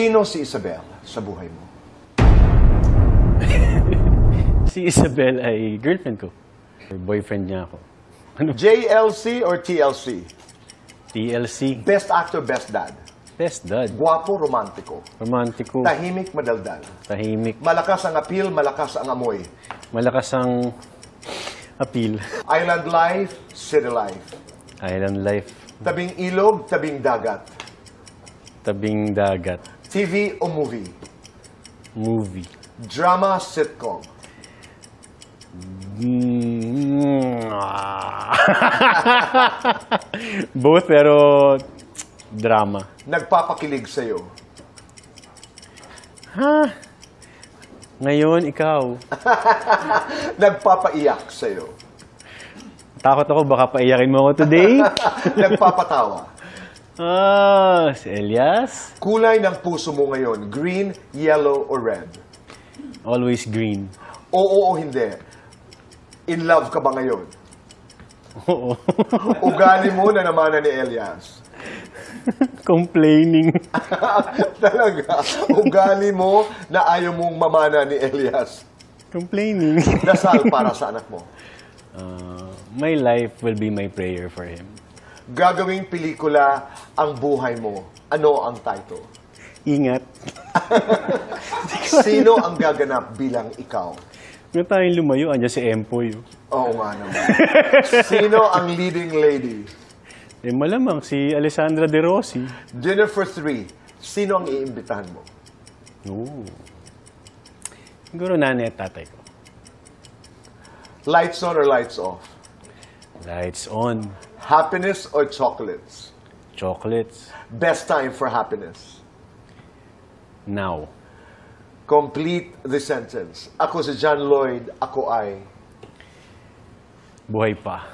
Sino si Isabel sa buhay mo? Si Isabel ay girlfriend ko. Boyfriend niya ako. Ano? JLC or TLC? TLC. Best actor, best dad? Best dad. Guwapo, romantiko? Romantiko. Tahimik, madaldal? Tahimik. Malakas ang appeal, malakas ang amoy? Malakas ang appeal. Island life, city life? Island life. Tabing ilog, tabing dagat? Tabing dagat. TV o movie? Movie. Drama, sitcom? Both, pero drama. Nagpapakilig sa'yo? Ha? Ngayon, ikaw. Nagpapaiyak sa'yo? Takot ako, baka paiyakin mo ako today. Nagpapatawa? Si Elias. Kulay ng puso mo ngayon, green, yellow, or red? Always green. Oo o hindi? In love ka ba ngayon? Oo. Ugali mo na naman ni Elias? Complaining. Talaga? Ugali mo na ayaw mong mamana ni Elias? Complaining. Dasal para sa anak mo? My life will be my prayer for him. Gagawing pelikula ang buhay mo. Ano ang title? Ingat. Sino ang gaganap bilang ikaw? Nga tayong lumayo, andyan si Empoy. Oo nga naman. Sino ang leading lady? Eh, malamang si Alessandra De Rossi. Dinner for three. Sino ang iimbitahan mo? Oo. Siguro nanay at tatay ko. Lights on or lights off? Lights on. Happiness or chocolates? Chocolates. Best time for happiness? Now. Complete the sentence. Ako si John Lloyd, ako ay... Buhay pa.